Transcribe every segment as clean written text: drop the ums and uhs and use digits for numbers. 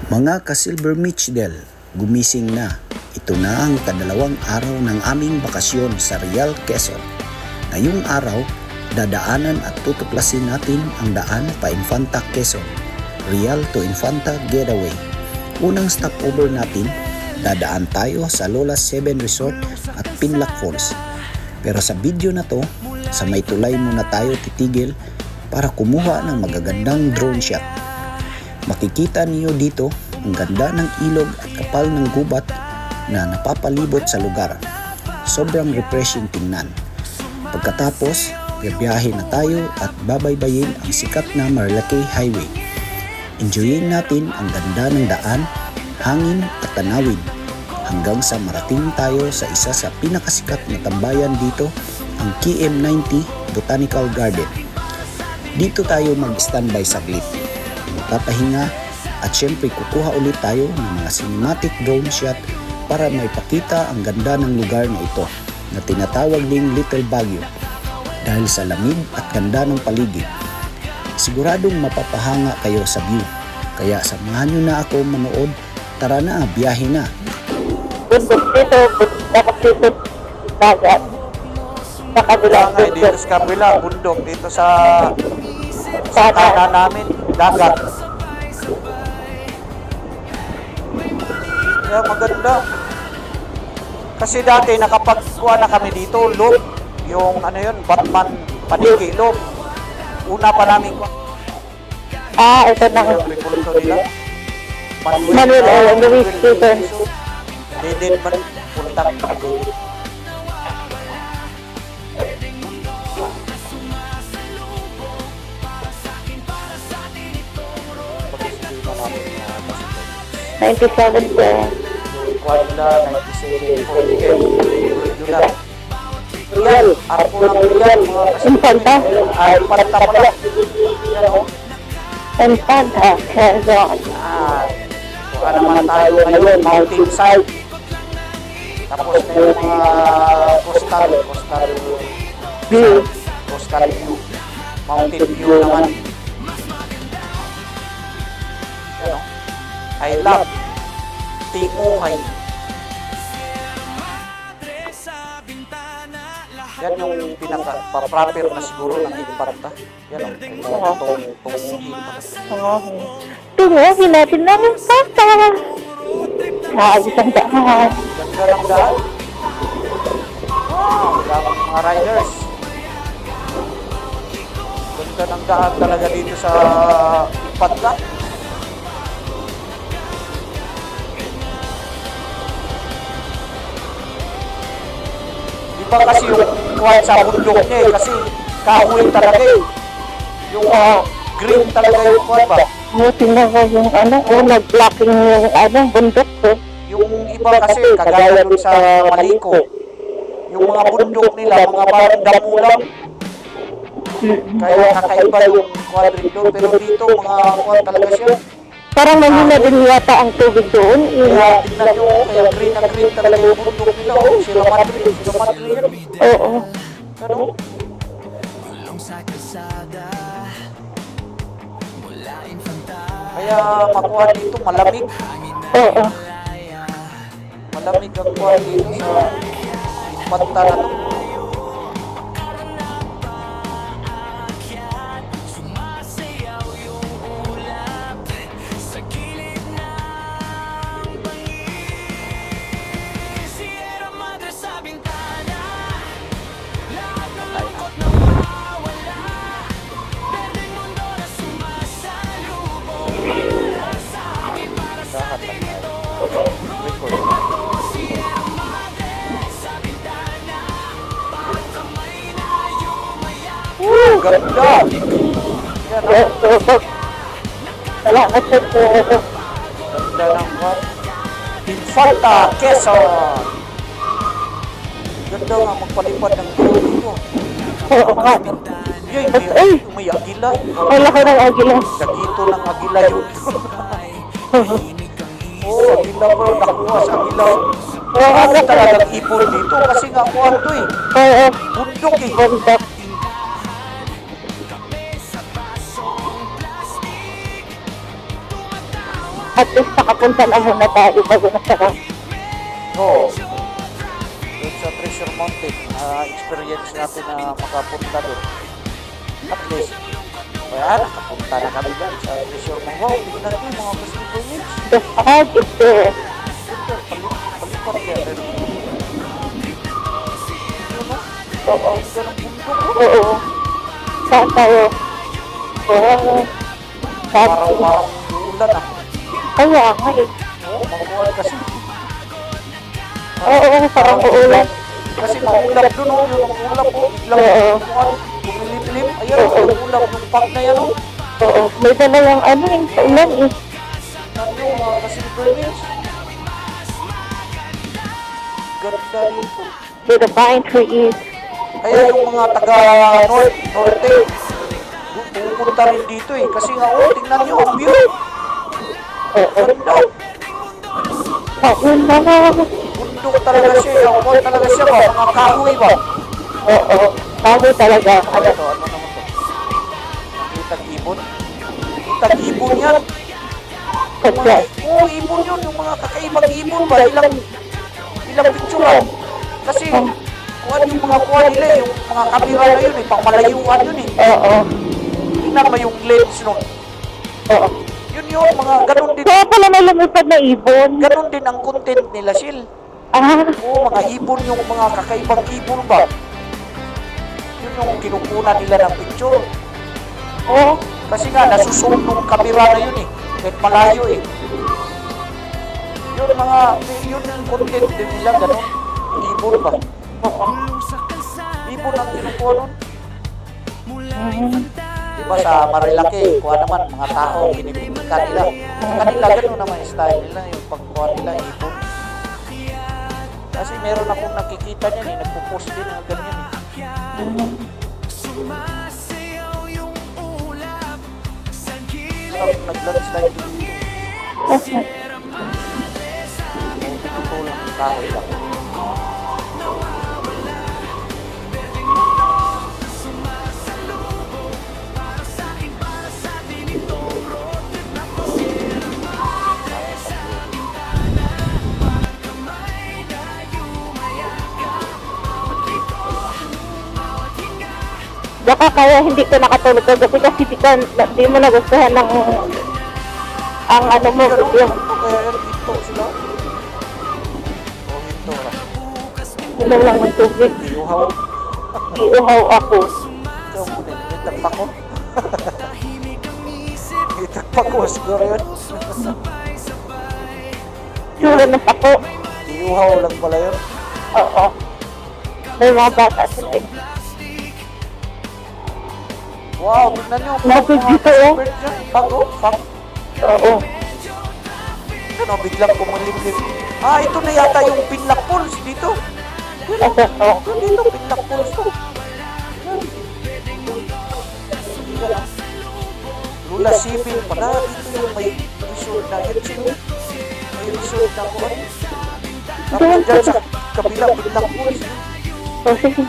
Mga ka-Silver Mitchdel, gumising na. Ito na ang kadalawang araw ng aming bakasyon sa Real, Quezon. Ngayong araw, dadaanan at tutuklasin natin ang daan pa Infanta, Quezon. Real to Infanta Getaway. Unang stopover natin, dadaan tayo sa Lola 7 Resort at Pinlac Falls. Pero sa video na to, sa may tulay muna tayo titigil para kumuha ng magagandang drone shot. Makikita niyo dito ang ganda ng ilog at kapal ng gubat na napapalibot sa lugar. Sobrang refreshing tingnan. Pagkatapos, biyahe na tayo at babaybayin ang sikat na Marilake Highway. Enjoyin natin ang ganda ng daan, hangin at tanawin hanggang sa marating tayo sa isa sa pinakasikat na tambayan dito, ang KM90 Botanical Garden. Dito tayo mag-standby saglit. Magpapahinga at syempre kukuha ulit tayo ng mga cinematic drone shot para maipakita ang ganda ng lugar na ito na tinatawag ding Little Baguio dahil sa lamig at ganda ng paligid. Siguradong mapapahanga kayo sa view. Kaya samahan nyo na ako manood. Tara na, biyahe na. Bundok dito, dapat dito, dagat. Sa kabilang bundok. Dito sa kabila, bundok. Dito sa kanan namin, dagat. Kaya maganda. Kasi dati nakapagkuha na kami dito, loop. Yung ano yun, Batman Paniki, loop. Una pa namin kuha. Ito na. Yung rekulto nila. Manuel, Luis Peter. Didin man, puntang. '97 po. Kuala, 97, 48. Real, arpo ng Real, mga Infanta? Infanta pala. Yan o. Infanta, Quezon. Kuha naman tayo ngayon, mountain side. Tapos na yung mga coastal View. coastal view. Mountain view naman. Yan o. I love Tinguhay. Yan yung pinaka-proper na siguro ng Infanta. Yan o. Tunguhin natin na ng pasta. Isang daan. Ganda ng daan. Wow, daming mga riders. Ganda ng daan talaga dito sa Infanta. Iba kasi yung kuwan sa bundok niya eh, kasi kahoy talaga eh. Yung green talaga yung kuwan ba? Tingnan ko yung nag-blocking yung bundok ko. Yung iba kasi kagaya dun sa Maliko. Yung mga bundok nila, mga parang damo lang. Kaya kakaiba yung kuwan rin doon. Pero dito, mga kuwan talaga siya. Parang mahina din yata ang tubig doon. Kaya tignan nyo, kaya green na green talaga yung bundok nila. Sila Madrid yan. Oo. Ano? Kaya makuha dito, malamig. Oo. Malamig ang kuha dito sa Infanta na to. Ganda! Yan o. Salamat sa po. Ganda ng kuwan. Infanta, Quezon! Ganda nga magpalipad ng drone dito. Oo nga. Yun, may agila. Wala ko ng agila. Dagito ng agila yun. Oo, agila bro. Nakuha sa agila. Marami talagang ipon dito kasi nga kuwan to eh. Oo. Bundok eh. Bundok. At least nakapunta na muna tayo bago na sarap. Oo. Doon sa Treasure Mountain, experience natin na makapunta doon. At least, kaya nakapunta na kami dyan sa Treasure Mountain. Wow, tignan ko yung mga festival nips. The fog is there. Palipat kaya rin. Oo. Ganun bundok ko. Oo. Saan tayo? Oo. Parang ulan ah. Kaya nga eh. Oo, makukuha kasi. Oo, parang uulan. Kasi maulap doon, oh, yung maulap po. Biglang kumilim-lim. Ayan, maulap yung pag na yan, oh. Oo. May dala yung ano eh. Sa ulan eh. Ano, mga ka-silver mills. Ganda dito. Where the pine tree is. Kaya yung mga taga-norte, pupunta rin dito eh. Kasi nga, oh, tingnan nyo, ang view. Oo. Ganda. Ayun na nga. Bundok talaga siya. Ako talaga siya ba? Mga kahoy ba? Oo. Bago talaga. Ano to? Ano naman to? Nakitang ibon? Nakitang ibon yan. Kaya. Oo, ibon yun. Yung mga kakaibang ibon ba? Ilang picturean. Kasi, kuha yung mga kuha nila yung mga kamera na yun eh. Pangmalayuan yun eh. Oo. Tingnan ba yung lens nun? Oo. Yun yun, mga ganun din. Kaya pala may lumipad na ibon. Ganun din ang content nila, Sil. Ah. Oo, mga ibon yung mga kakaibang ibon ba? Yun yung kinukunan nila ng picture. Oo. Kasi nga, nasusunod ng kamera na yun eh. Kahit malayo eh. Yun yun yung content din nila, ganun. Ibon ba? Oo. Ibon ang kinukuha nun. Diba sa Marilaki, kuha naman, mga tao, binibigyan nila. Sa kanila, ganun naman yung style nila, yung pagkuha nila, ibon. Kasi meron akong nakikita niyan eh, nagpo-post din ng ganyan eh. Sarap nag-landslide dito. Tinutulong yung kahoy lang. Baka kaya hindi ka nakatulog kagabi kasi di mo nagustuhan ng ang ano mo Ganun, yung kaya yan, hinto sila. O hinto lang. ulang lang ng tubig. Iuhaw. Iuhaw ako. Ikaw muna, nitagpa ko. Nitagpa ko, siguro yun. Sure na ako. Iuhaw lang pala yun. Oo. May mga bata sila. Wow, tignan nyo. Bakit dito, oh? Fog, oh. Fog. Oo. Ano, biglang kumalimlim. Ah, ito na yata yung Pinlock Falls dito. Asa to? Dito, Pinlock Falls to. Lula Sipil pala. Dito yung may resort na yun. May resort na ko. Tapos dyan sa kabila, Pinlock Falls. O sige.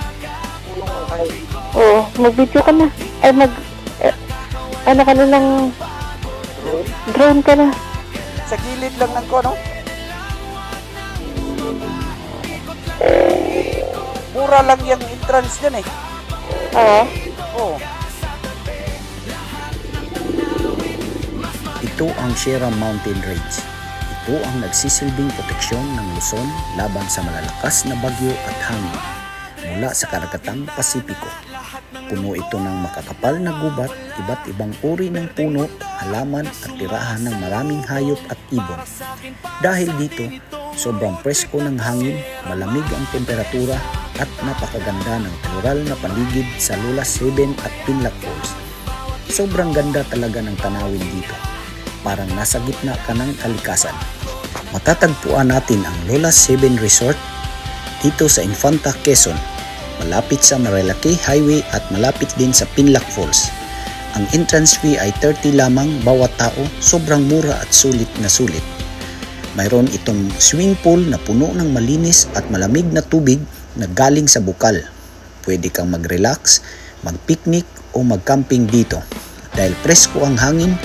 Punong ang kayo. Oo. Mag-video ka na. Ay ano ka na lang. Drone ka na. Sa gilid lang ng ko, no? Mura lang yung entrance dyan eh. Oo. Oo. Ito ang Sierra Mountain Range. Ito ang nagsisilbing proteksyon ng Luzon laban sa malalakas na bagyo at hangin mula sa karagatan Pasipiko. Puno ito ng makakapal na gubat, iba't ibang uri ng puno, halaman at tirahan ng maraming hayop at ibon. Dahil dito, sobrang presko ng hangin, malamig ang temperatura at napakaganda ng natural na paligid sa Lula 7 at Pinlock Falls. Sobrang ganda talaga ng tanawin dito. Parang nasa gitna ka ng kalikasan. Matatagpuan natin ang Lula 7 Resort dito sa Infanta, Quezon. Malapit sa Marilaki Highway at malapit din sa Pinlock Falls. Ang entrance fee ay 30 lamang bawat tao, sobrang mura at sulit na sulit. Mayroon itong swimming pool na puno ng malinis at malamig na tubig na galing sa bukal. Pwede kang mag-relax, mag-picnic o mag-camping dito dahil presko ang hangin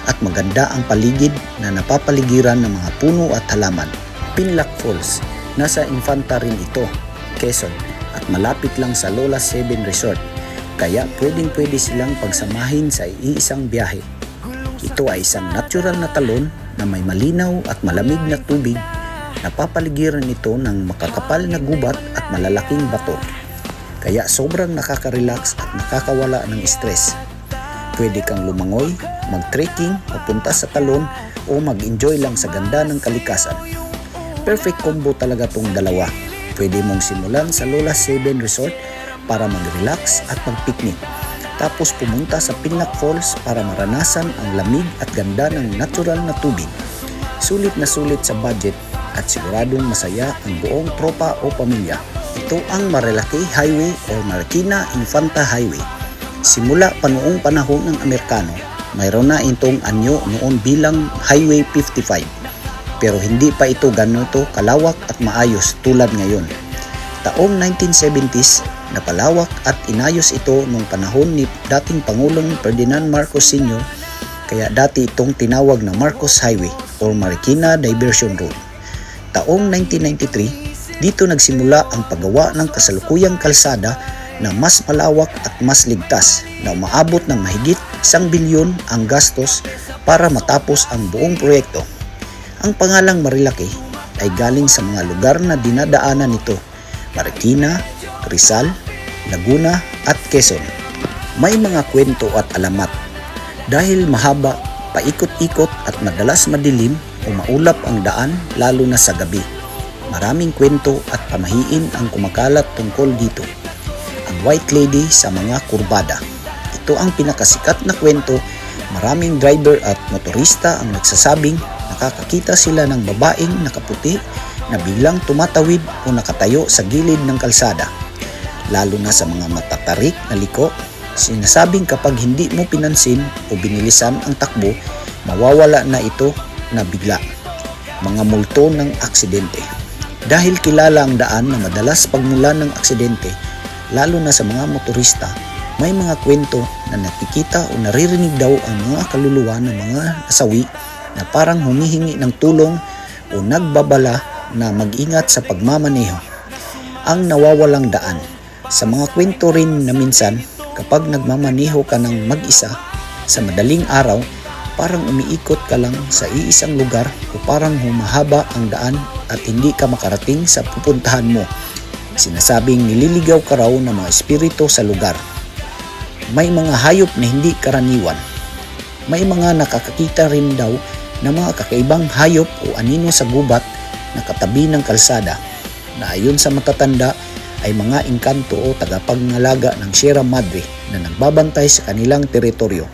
at maganda ang paligid na napapaligiran ng mga puno at halaman. Pinlac Falls, nasa Infanta rin ito, Quezon, at malapit lang sa Lola 7 Resort, kaya pwedeng-pwede silang pagsamahin sa iisang biyahe. Ito ay isang natural na talon na may malinaw at malamig na tubig. Napapaligiran ito ng makakapal na gubat at malalaking bato, kaya sobrang nakaka-relax at nakakawala ng stress. Pwede kang lumangoy, mag-trekking, papunta sa talon o mag-enjoy lang sa ganda ng kalikasan. Perfect combo talaga tong dalawa. Pwede mong simulan sa Lola 7 Resort para mag-relax at mag-picnic. Tapos pumunta sa Pinlac Falls para maranasan ang lamig at ganda ng natural na tubig. Sulit na sulit sa budget at siguradong masaya ang buong tropa o pamilya. Ito ang Marilaki Highway o Marikina Infanta Highway. Simula pa noong panahon ng Amerikano, mayroon na itong anyo noon bilang Highway 55. Pero hindi pa ito ganito kalawak at maayos tulad ngayon. Taong 1970s, napalawak at inayos ito nung panahon ni dating Pangulong Ferdinand Marcos Sr. Kaya dati itong tinawag na Marcos Highway or Marikina Diversion Road. Taong 1993, dito nagsimula ang paggawa ng kasalukuyang kalsada na mas malawak at mas ligtas na umaabot ng mahigit 1 bilyon ang gastos para matapos ang buong proyekto. Ang pangalang Marilaki ay galing sa mga lugar na dinadaanan nito: Marikina, Rizal, Laguna at Quezon. May mga kwento at alamat. Dahil mahaba, paikot-ikot at madalas madilim o maulap ang daan lalo na sa gabi. Maraming kwento at pamahiin ang kumakalat tungkol dito. Ang White Lady sa mga kurbada. Ito ang pinakasikat na kwento. Maraming driver at motorista ang nagsasabing nakakakita sila ng babaeng nakaputi na biglang tumatawid o nakatayo sa gilid ng kalsada. Lalo na sa mga matatarik na liko, sinasabing kapag hindi mo pinansin o binilisan ang takbo, mawawala na ito na bigla. Mga multo ng aksidente. Dahil kilala ang daan na madalas pagmulan ng aksidente, lalo na sa mga motorista, may mga kwento na nakikita o naririnig daw ang mga kaluluwa ng mga nasawi na parang humihingi ng tulong o nagbabala na mag-ingat sa pagmamaneho. Ang nawawalang daan. Sa mga kwento rin na minsan, kapag nagmamaneho ka ng mag-isa sa madaling araw, parang umiikot ka lang sa iisang lugar o parang humahaba ang daan at hindi ka makarating sa pupuntahan mo. Sinasabing nililigaw ka raw ng mga espiritu sa lugar. May mga hayop na hindi karaniwan. May mga nakakakita rin daw ng mga kakaibang hayop o anino sa gubat na katabi ng kalsada na ayon sa matatanda ay mga engkanto o tagapangalaga ng Sierra Madre na nagbabantay sa kanilang teritoryo.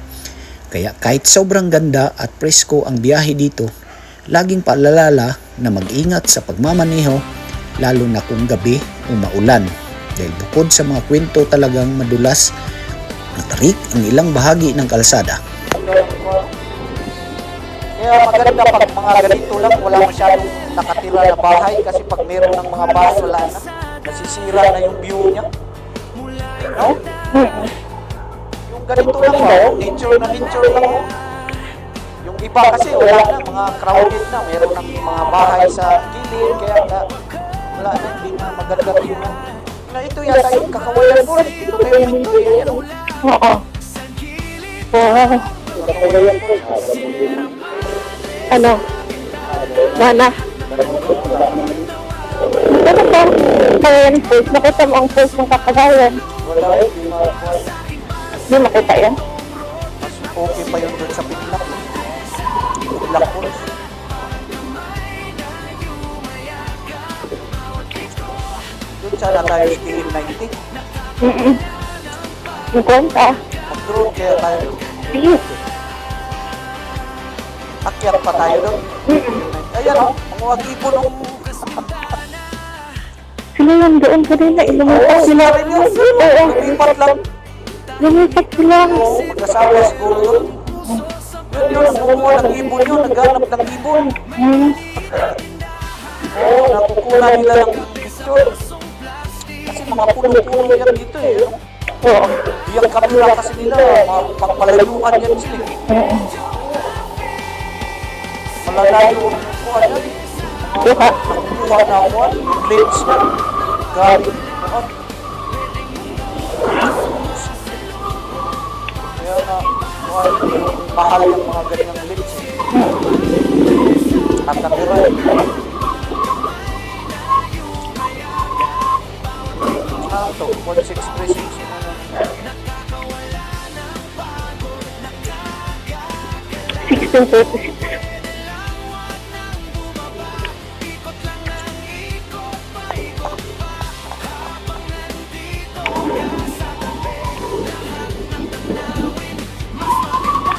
Kaya kahit sobrang ganda at presko ang biyahe dito, laging paalala na mag-ingat sa pagmamaneho lalo na kung gabi o maulan dahil bukod sa mga kwento talagang madulas, matarik ang ilang bahagi ng kalsada. Kaya maganda pag mga ganito lang, wala masyadong nakatira na bahay kasi pag meron ng mga bahay, wala na. Nasisira na yung view niya. No? Yung ganito lang ba, nature na nature lang. Yung iba kasi wala na, mga crowded na. Meron ng mga bahay sa gilid, kaya wala na, hindi na maganda view na. Na ito yata yung Kakawayan Falls. Ito kayo ito eh. Ano? Oo. Wow. Ano? Mana? Ano ba? Kakawayan Falls. Nakita mo ang falls ng Kakawayan. Wala eh, di makakuha. Hindi makita yan. Mas okay pa yun doon sa Pinlac. Pinlac Falls. Doon sana tayo sa KM90. Yung kwenta. Mag-drone kaya tayo. Please. Akyat pa tayo doon. Ayan o, mga wag-ipo nung... Sila yung doon kanina. Lumipat sila. rin yun. Oo. Lumipat lang. Lumipat sila. Oo, magkasama siguro doon. Yun, nakukuha ng ibon yun. Naghanap ng ibon. Oo, nakukuha nila ng picture. Kasi mga puno-puno yan dito eh. Oo. Yung kamera kasi nila, pagpalayuan yan sila. malalayo ko ano. Duha. Nakuha na ako, yung lens na. Galing. Ano? Kaya na, mahal yung mga ganyang lens. At natira. Ah, ito, 1636. 1636.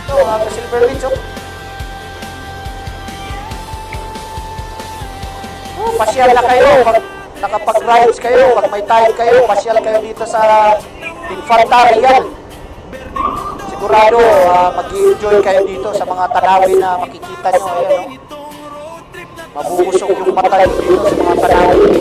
Ito, mga silver lens, oh. Oh, pasyal na kayo. Pag nakapag-rides kayo, pag may time kayo, pasyal kayo dito sa Infanta Real. Sigurado, mag-enjoy kayo dito sa mga tanawin na makikita nyo. Ayan, no? Mabubusog yung mata nyo dito sa mga tanawin.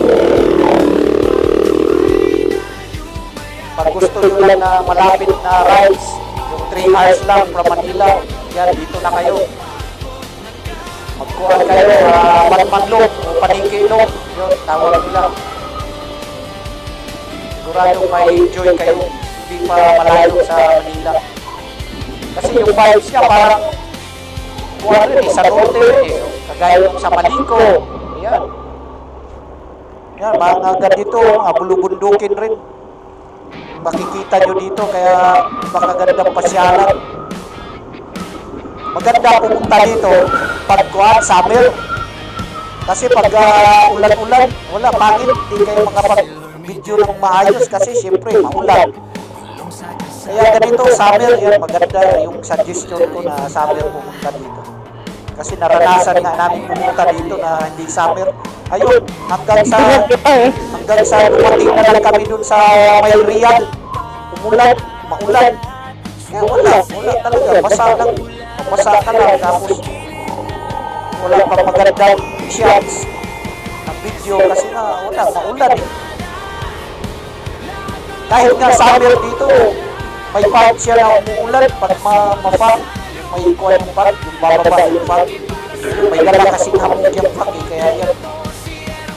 Pag gusto nyo lang na malapit na rides, yung 3 hours lang from Manila, yan, dito na kayo. Magkuhan kayo, Batmanlog o Panikilog, yun, tawag nila. Sigurado may enjoy kayo, hindi pa malayo sa Manila. Kasi yung vibes niya parang kuha rin eh, sa norte rin eh. Kagaya yung sa Maliko, yan. Yan, mga ganito, mga bulubundukin rin. Makikita nyo dito, kaya makagandang pasyalan. Maganda pumunta dito pag kuhan, summer. Kasi pag ulan-ulan, wala, pangit, hindi kayo makapag-video ng maayos kasi siyempre maulan. Kaya ganito, summer, yan, maganda yung suggestion ko na summer pumunta dito. Kasi naranasan nga namin pumunta dito na hindi summer. Ayun, hanggang sa dumating na lang kami dun sa may Real. Umulan, maulan. Kaya wala talaga, basa ka lang, tapos wala pang magandang shots ng video kasi nga wala, maulan eh. Kahit nga summer dito, may part siya na umuulan pag ma-fog, may kuwan yung fog, yung bababa yung fog. May dala kasing hamog yung fog eh, kaya yan,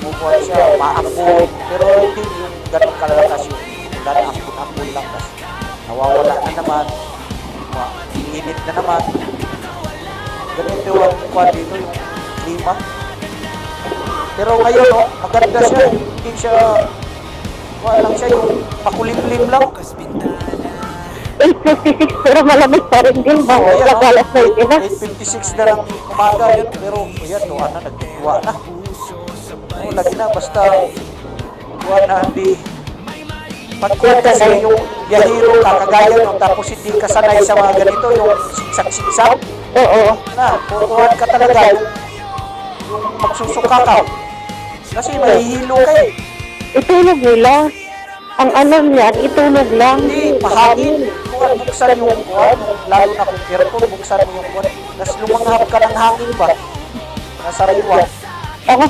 umuulan siya, maambon. Pero hindi yung ganun kalalakas yung ulan, ambon lang kasi. Nawawala na naman, init na naman. Ganito yung kuwan dito, yung klima. Pero ngayon, oh, maganda siya, hindi siya, kuwan lang siya, yung makulimlim lang. 8:56 pero malamig pa rin din ba? Oh, ayan, Alas na yun na. 8:56 na lang umaga yun, pero ayan, tuwa na, nagtuwa na. Oh, lagi na, basta tuwa na, hindi. Pagkuhan kasi yung biyahero kakagaya no, tapos hindi ka sanay sa mga ganito, yung siksak-siksak. Oo. Na, pukuhan ka talaga, yung magsusuka ka. Kasi mahihilo ka eh. Itulog nila. Ang ano niyan, itulog lang. Hindi, pahangin. Kuhan, buksan yung kuhan, lalo na kung aircon, buksan mo yung kuhan. Tapos lumanghap ka ng hangin ba? Nasa riwa. Ako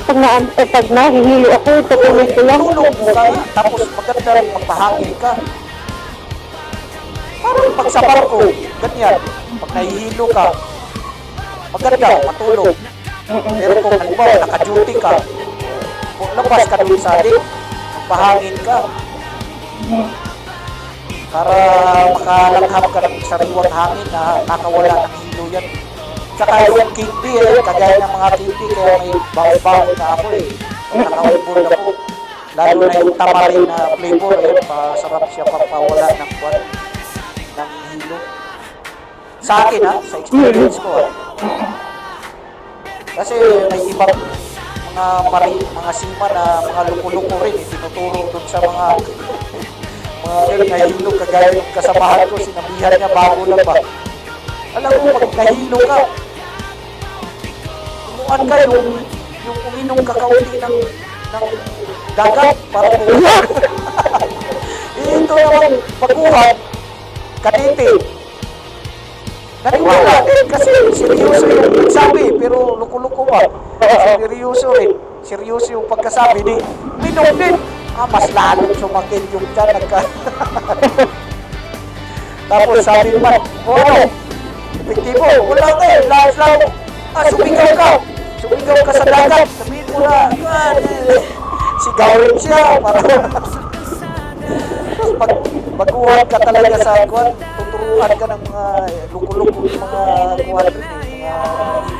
pag nahihilo ako, tutulog ko lang. Tulog mo ka, tapos maganda rin magpahangin ka. Parang pag sa barko, ganyan. Pag nahihilo ka, maganda, matulog. Pero kung halimbawa, naka-duty ka, kung labas ka doon sa adik, magpahangin ka. Para makalanghap ka ng sariwang hangin na nakawala ng hilo yan. Tsaka yung kimpi eh, kagaya ng mga kimpi, kaya may bawal-bawal na ako eh. Naka-on-board ako. Lalo na yung tamarin na flavor, eh, masarap siya pagpawala ng kwan, ng hilo. Sa akin ha, sa experience ko ha. Kasi may ibang mga sima na mga luko-luko rin, eh, tinuturo doon sa mga nahihilo, kagaya yung kasamahan ko, sinabihan niya bago lang ba. Alam mo, pag nahilo ka, umuan ka yung uminom ka kaunti ng dagat para pumunta. Ito naman, baguhan, kadete. Naniwala din kasi seryoso yung sabi, pero luko-luko ba? Seryoso rin. Seryoso yung pagkasabi. Di, minom din. Mas lalong sumakit yung tiyan. Tapos sabi naman, ano? Epektibo, wala na eh. Last lang. Sumigaw ka! Sumigaw ka sa dagat! Sabihin mo na, sigawin siya para baguhan ka talaga sa kuwan, tuturuan ka ng mga luko-luko ng mga kuwan, mga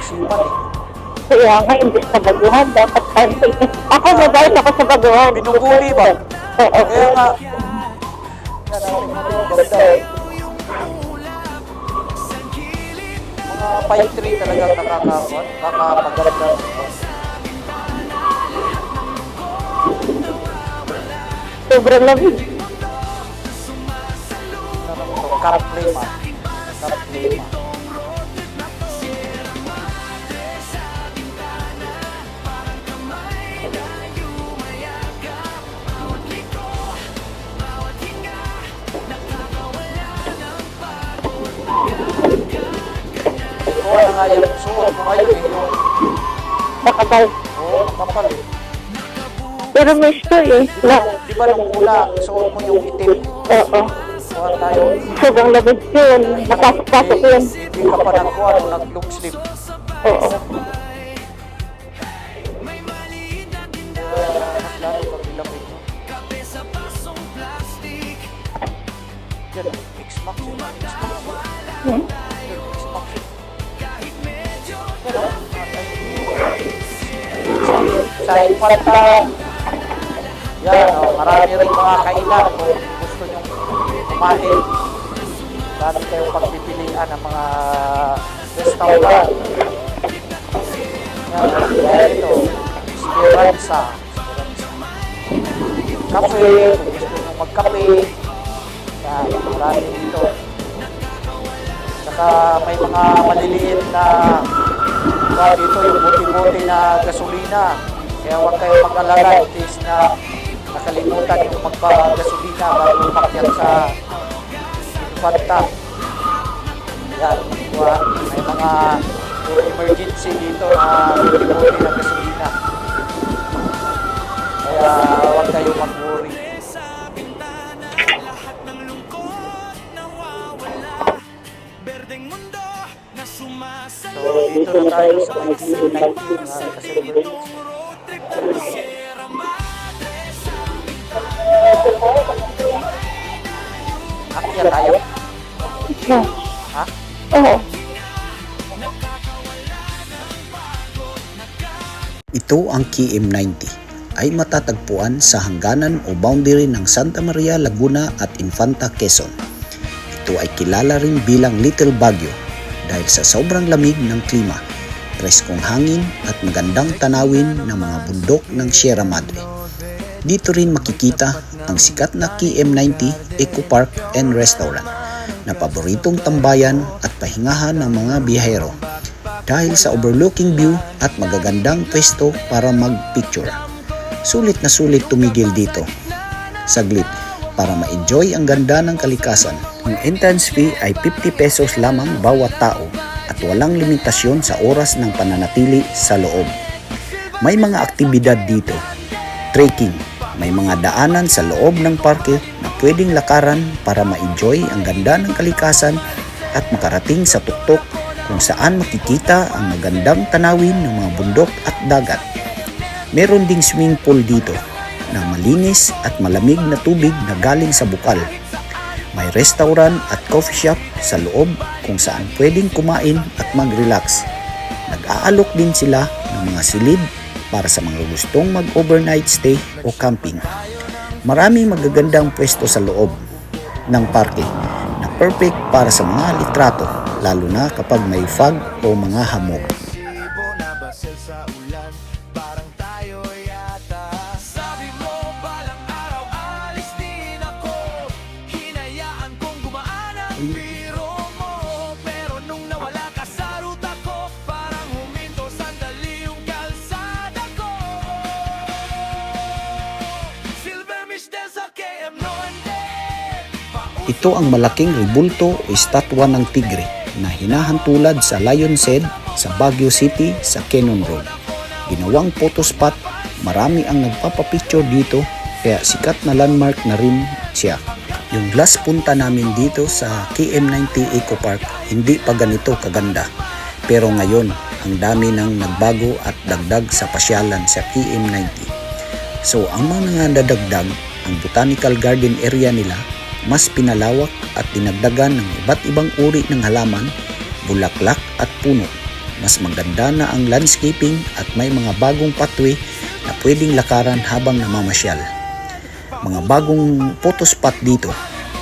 siman eh. Kaya nga, hindi sa baguhan, dapat kanto. Ako, mabait ako sa baguhan. Binubuli ba? Oo. Kaya nga, yan ang ganda eh. Mga pine tree talagang nakakapaganda. Sobrang lamig. Carplema. Carplema. Oo, na nga yung suot mo ngayon eh. Yung, Nakabal. oo, kapal eh. Pero may story eh. Di ba nung una, suot mo yung itim? Oo. Kuha tayo. Sobrang lamig yun. Napasok-pasok yun. Hindi ka pa nagkuha nung nag-look sleep. Oo. Lalo pag nilamig mo. Yan, X-Max yun. X-Max yun. Hmm? X-Max yun. Sa Infanta. Yan, marami rin mga kainan kung gusto nyo kumain. Dami kayong pagpipilian ng mga restaurant. Yan, ito. Esperanza. Kape, kung gusto nyo magkape. Yan, marami dito. Saka may mga maliliit na dito yung buti-buti na gasolina. Kaya huwag kayo mag-alala in case na nakalimutan yung magpa-gasolina bago umakyat sa Infanta. Yan, diba? May mga emergency dito na buti-buti na gasolina. Kaya huwag kayo mag-worry. So, dito na tayo sa may COVID-19 kasi akyat tayo? Yeah. Ha? Oo. Ito ang KM90 ay matatagpuan sa hangganan o boundary ng Santa Maria, Laguna at Infanta, Quezon. Ito ay kilala rin bilang Little Baguio dahil sa sobrang lamig ng klima, preskong hangin at magandang tanawin ng mga bundok ng Sierra Madre. Dito rin makikita ang sikat na KM90 Eco Park and Restaurant na paboritong tambayan at pahingahan ng mga biyahero dahil sa overlooking view at magagandang pwesto para mag-picture. Sulit na sulit tumigil dito. Saglit para ma-enjoy ang ganda ng kalikasan. Ang entrance fee ay 50 pesos lamang bawat tao at walang limitasyon sa oras ng pananatili sa loob. May mga aktibidad dito. Trekking, may mga daanan sa loob ng parke na pwedeng lakaran para ma-enjoy ang ganda ng kalikasan at makarating sa tuktok kung saan makikita ang magandang tanawin ng mga bundok at dagat. Meron ding swimming pool dito na malinis at malamig na tubig na galing sa bukal. May restaurant at coffee shop sa loob kung saan pwedeng kumain at mag-relax. Nag-aalok din sila ng mga silid para sa mga gustong mag-overnight stay o camping. Maraming magagandang pwesto sa loob ng parke na perfect para sa mga litrato, lalo na kapag may fog o mga hamog. Ito ang malaking rebulto o estatwa ng tigre na hinahantulad sa Lion's Head sa Baguio City sa Cannon Road. Ginawang photo spot, marami ang nagpapapicture dito kaya sikat na landmark na rin siya. Yung last punta namin dito sa KM90 Eco Park hindi pa ganito kaganda. Pero ngayon ang dami ng nagbago at dagdag sa pasyalan sa PM90. So ang mga nadagdag, ang botanical garden area nila mas pinalawak at dinagdagan ng iba't ibang uri ng halaman, bulaklak at puno. Mas maganda na ang landscaping at may mga bagong pathway na pwedeng lakaran habang namamasyal. Mga bagong photo spot dito.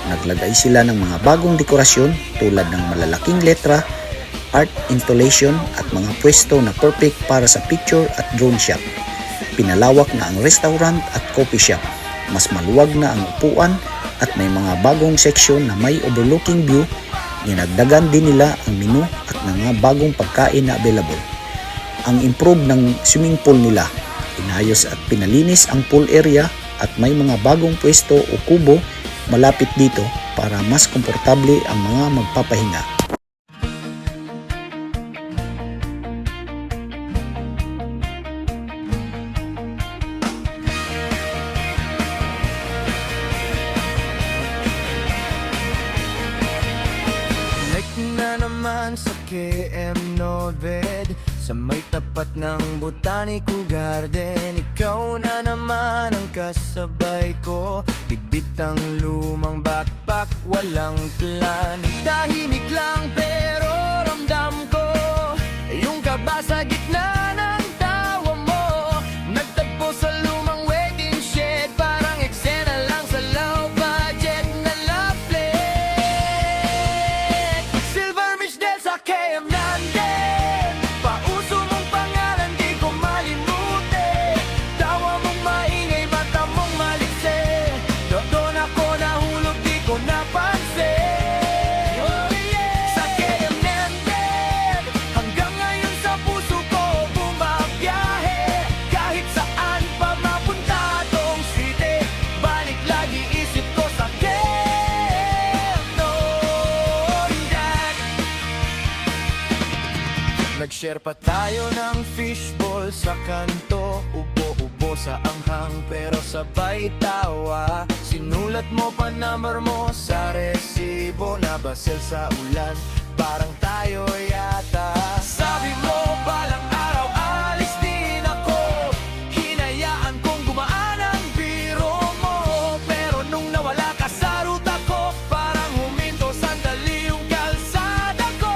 Naglagay sila ng mga bagong dekorasyon tulad ng malalaking letra, art installation at mga pwesto na perfect para sa picture at drone shot. Pinalawak na ang restaurant at coffee shop. Mas maluwag na ang upuan at may mga bagong section na may overlooking view. Dinagdagan din nila ang menu at mga bagong pagkain na available. Ang improve ng swimming pool nila. Inayos at pinalinis ang pool area at may mga bagong pwesto o kubo malapit dito para mas komportable ang mga magpapahinga. Connect na naman sa KM Norbed, sa may tapat ng Botanical Garden. Ikaw na naman ang kasabay ko, bitbit ang lumang backpack, walang plan. Tahimik lang pero ramdam ko yung kaba sa gitna ng tawa mo. Nagtagpo sa lumang waiting shed, parang eksena lang sa low budget na love flick. Silver Mishdel sa KM Nandel, pauso mong pangalan di ko malimutin. Tawa mong maingay, mata mong maliksi, doon ako nahulog di ko napansin. Sa KM Nandel, hanggang ngayon sa puso ko bumabiyahe. Kahit saan pa mapunta tong city, balik lagi isip ko sa KM Nandel. Nag-share pa tayo ng fishball sa kanto, ubo-ubo sa anghang pero sabay tawa. Sinulat mo pa number mo sa resibo, nabasel sa ulan, parang tayo yata. Sabi mo balang araw alis din ako, hinayaan kong gumaan ang biro mo. Pero nung nawala ka sa ruta ko, parang huminto sandali yung kalsada ko.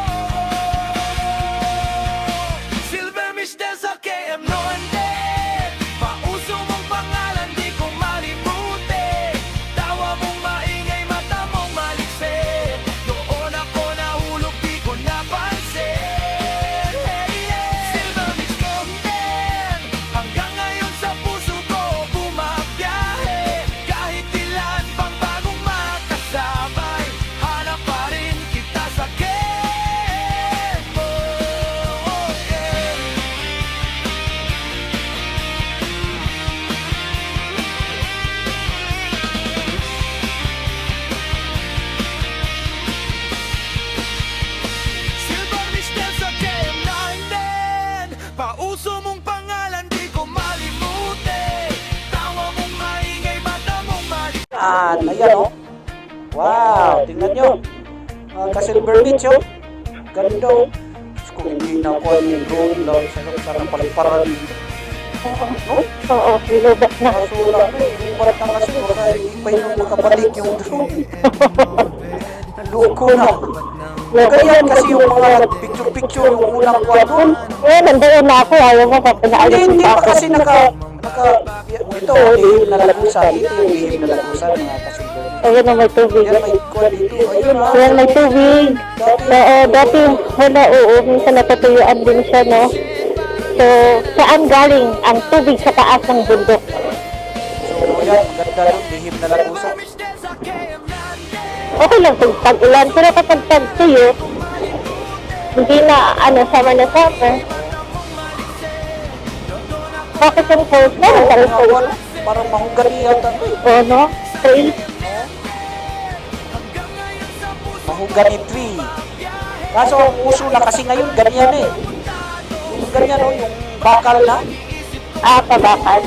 Silver Mishdel sa KM Noandel, pauso mong pangalan di ko malimutin. Tawa mong maingay, mata mong maliksi, doon ako nahulog di ko napansin. Silver Mishdel, hanggang ngayon sa puso ko bumabiyahe. Kahit ilan pang bagong makasabay, hanap pa rin kita sa KM mo. Silver Mishdel sa KM Nandel, pauso mong pangalan di ko malimutin. Tawa mong maingay, mata mong maliksi. At ayan o. Wow, tingnan nyo. Ka-Silver Beach o. Ganda o. Kung hindi na ako yung drone lang sa paliparan. No? Oo, nilubat na. Kaso lang na, yung parat na kasi baka hindi pa yung makabalik yung drone. Loko na. Ganyan kasi yung mga picture-picture yung unang kuha doon. Nandoon na ako, ayaw mo pa pinaalis Hindi pa pa ako. kasi ito, lihim na lagusan. Ito yung lihim na lagusan, mga ka-Silver Beach. Ayun na may tubig. Yan, may kuha dito. Ayun ha. Ayan, may tubig. Oo, dati, wala, oo, minsan natutuyuan din siya, no? So, saan galing ang tubig sa taas ng bundok? So, yan, maganda yung lihim na lagusan. Mishdel sa KM Nandel. Okay lang kung tag-ulan, pero kapag tag-tuyo, hindi na, sama na summer. Bakit yung cold na? Ang sarap Mga cold. parang mahugani yata ito eh. Oo, no? Trail. Mahugani tree. Kaso ang uso na kasi ngayon, ganyan eh. Yung ganyan o, yung bakal na. Pabakal.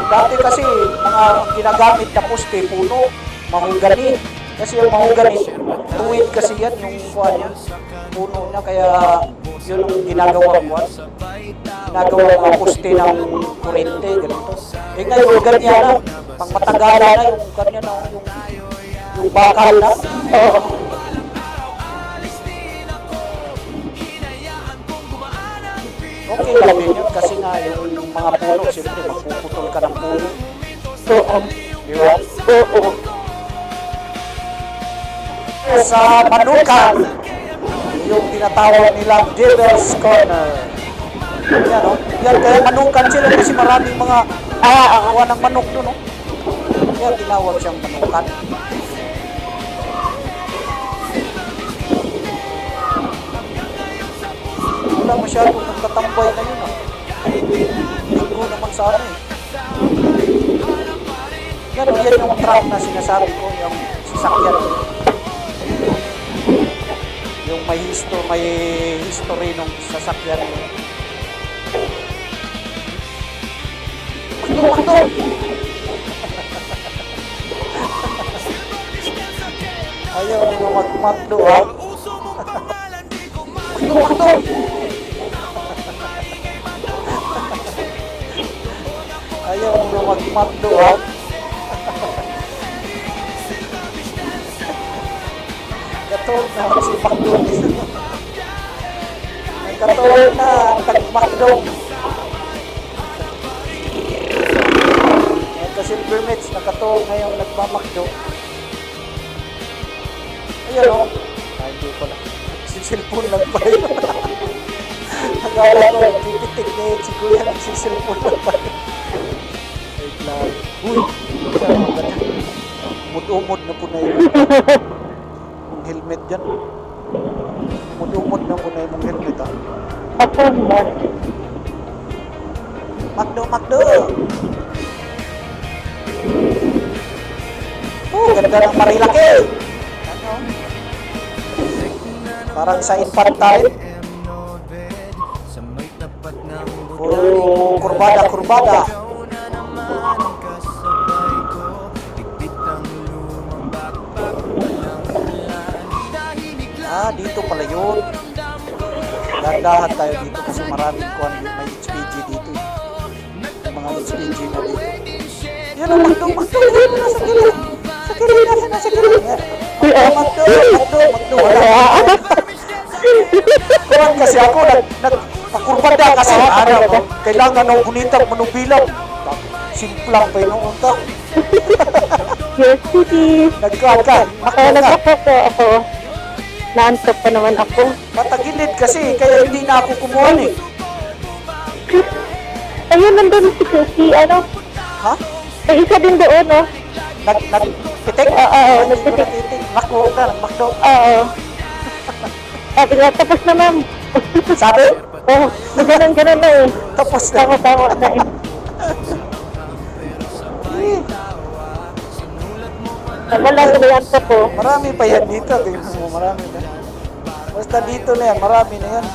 Dati kasi mga ginagamit na poste, puno, mahugani. Kasi yung mahugani, tuwid kasi yan, yung kuha niya. Puno na, kaya yun ang ginagawa ko. Ginagawa ng poste ng kurente, ganito. Eh ngayon, ganyan na. Pang matagala na yung ganyan na, yung bakal na. Oo. Okay lang din yun kasi nga yung mga puno, siyempre magpuputol ka ng puno. Oo. Di ba? Oo. Sa Manukan, yung tinatawag nilang Devil's Corner. Yan, no? Yan, kaya Manukan sila kasi maraming mga awa ng manok doon, no? Kaya tinawag siyang Manukan. Wala masyadong nagtatambay na yun, no? Linggo naman sa ano, eh. Yan, yan yung truck na sinasabi ko, yung sasakyan. Yung may history nung sasakyan. Makdo! Ayaw mo magmakdo, ha? Makdo! Ayaw mo magmakdo, ha? Katulad na si Makdo. Katulad na ang Makdo. Ito Silver Mets, nakatulad ngayong nagmamakdo. Ayan o. Ay, hindi pala. Si cellphone lang pa yun. Nagala ko, pipitik na yun si Kuya ng si cellphone lang pa yun. Ay, lang. Uy! Umod-umod na po na yun. Helmet dyan. Umod-umod na po na yung helmet, ha? Ako mo. Makdo! Oh, ganda ng Marilaki! Ano? Parang sa infantile. Puro kurbada. Dito pala yun. Dandahan tayo dito kasi maraming kuwan, may HPG dito. May mga HPG na dito. Yan ang Makdo. Yan, nasa gilid. Nasa gilid. Makdo. Wala. Kuwan kasi ako, nagpakurbada kasi. Kailangan ng gunitang manubilang. Simplang pa yung unta. Yes, City. Nagkaan ka. Nag-ako po ako. Naantok pa naman ako. Matagilid kasi, kaya hindi na ako kumuha eh. Ayun, nandun si ano? Ha? May isa din doon, no? Nagpitik? Oo, nagpitik. Makdo na, Makdo. Oo. Sabi nga, tapos na, ma'am. Sabi? Oo, ganun na eh. Tapos na. Tawa-tawa na eh. Wala ko na yan po. Marami pa yan dito. Tingnan mo, marami na. Basta dito na yan, marami na yan.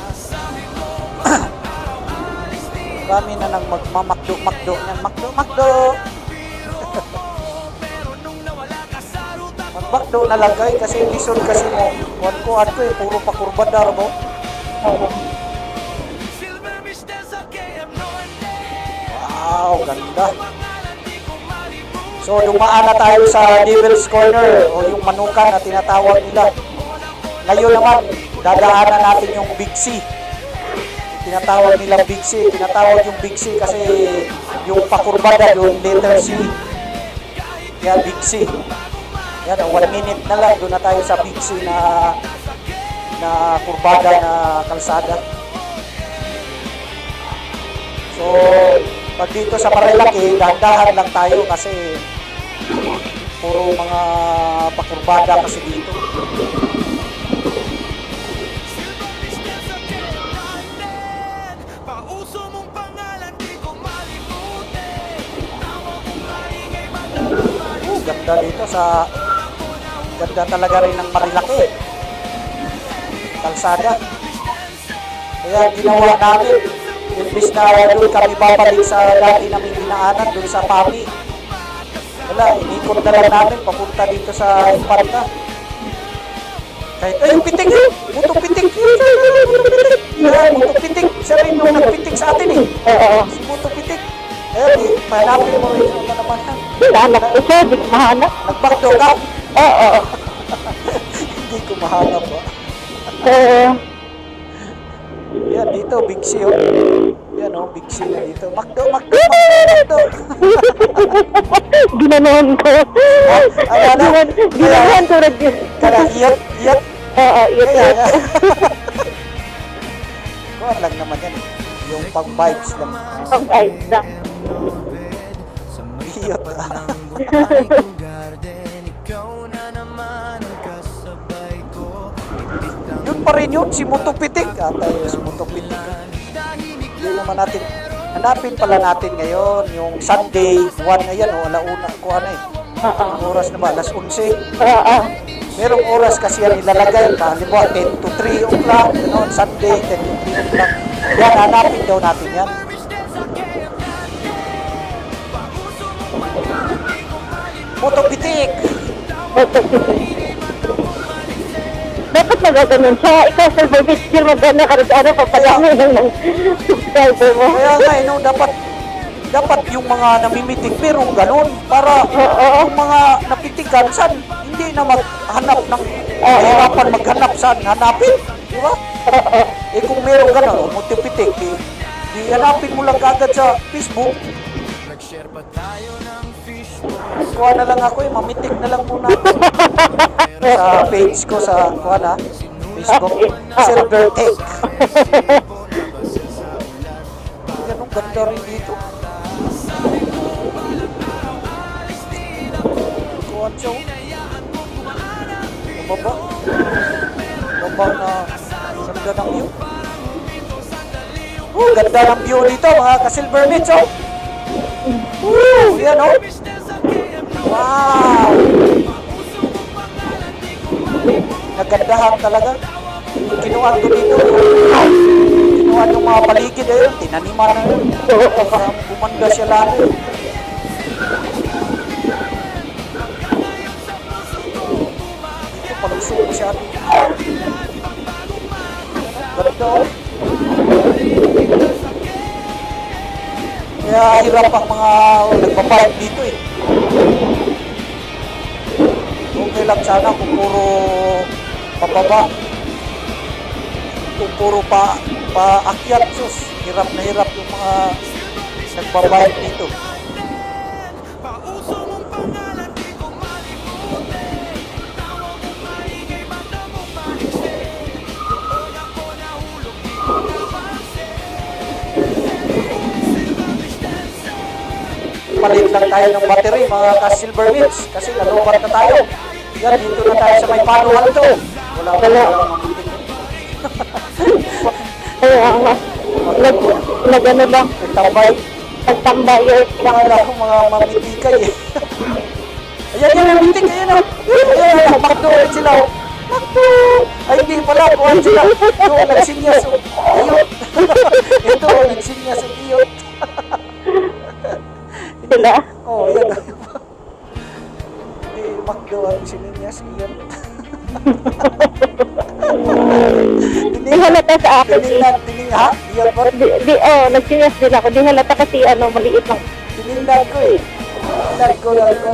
Marami na nang magmamakdo niyan. Makdo! Magmakdo na lang kayo kasi lison kasi mo. Kuhan ko eh, puro pakurbadar mo. Wow, ganda. So, dumaan na tayo sa Devil's Corner o yung Manukan na tinatawag nila. Ngayon naman, dadaanan natin yung Big C. Tinatawag nila Big C. Tinatawag yung Big C kasi yung pakurbada yung letter C. Kaya Big C. Yan, 1 minute na lang. Doon na tayo sa Big C na kurbada na kalsada. So, pag dito sa Marilaki, dahan-dahan lang tayo kasi puro mga pakurbada kasi dito. Ganda dito ganda talaga rin ng Marilaki. Kalsada. Kaya ginawa namin, imbis na doon kami babalik sa dati namin dinaanan, doon sa Pami. Wala, inikot na lang namin papunta dito sa Infanta. Kahit, ay, yung pitik eh. Muto pitik. Yan, muto pitik. Siya rin yung nagpitik sa atin eh. Oo. Si muto pitik. Ayun, mahanapin mo rin yung naman yan. Hanap ko siya, di ko mahanap. Nagbakdo ka? Oo. Hindi ko mahanap ah. Oo. Yan, dito, Big C oh. Yan oh, Big C na dito. Makdo. Ginanon ko. Ginanon ko rin. Kaya iyat. Oo, iyot Kaya iyot. nga. Kuhan lang naman yan eh. Yung pang-vibes lang. Ang ayos lang. Iyat ah. Yun pa rin yun, si Mutupitik. Tayo si Mutupitik. Hindi naman natin, hanapin pala natin ngayon, yung Sunday, 1 na yan, o alauna, kuha na eh. Oo. Ang oras na ba? Alas 11. Oo. Merong oras kasi yan ilalagay, halimbawa 10 to 3 o'clock, gano'n, Sunday, 10 to 3 o'clock. Yan, hanapin daw natin yan. Mutupitik! Dapat magaganon siya. Ikaw, Silver Beach, still magana ka rin. Ano, papadami ng subscriber mo. Kaya nga, no, dapat yung mga namimitik, merong ganun, para yung mga napitikan, saan, hindi na maghanap ng, mahirapan maghanap, saan, hanapin, di ba? Eh kung meron ganun, Mutupitik, di hanapin mo lang kagad sa Facebook. Kuha na lang ako mamitik na lang muna ako. Sa page ko sa, kuha na, Facebook, Silver Take. Ganun, ganda rin dito. Kuhan siya. Baba. Baba na ganda ng view. Ganda ng view dito mga ka-Silver Beach, oh. Yan, oh. Wow! Nagandahan talaga. Kinuha ko dito. Kinuha yung mga paligid ayun. Tinaniman na yun. Bumanda siya lalo. Dito palusok ko siya. Ganda, oh. Kaya hirap ang mga nagpapark dito eh. Okay lang sana kung puro pababa. Kung puro paakyat, sus. Hirap na hirap yung mga nagbabayad dito. Palit lang tayo ng battery mga ka-Silver Beach kasi nalubat na tayo. Yan, dito na tayo sa may Palo Alto. Wala. Kaya nga. Nag-ano lang. Tambay. Nagtambay. Nakala ko mga mamitikay eh. Ayan, mamitik. Ayan, ayan, makdo ulit sila. Makdo. Ay, hindi pala. Kuhan sila. Ito, nagsinyas. Iyot. Ito, nagsinyas. Iyot. Sila. Oh, yan. Makdo ang sininyas. Iyot. Di halata sa akin. Tining ha? Iyot ba? Nagsinyas din ako. Di halata kasi maliit lang. Tinindad ko eh. Tinindad ko lang ko.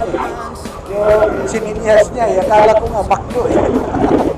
Yung sininyas niya, akala ko nga makdo eh.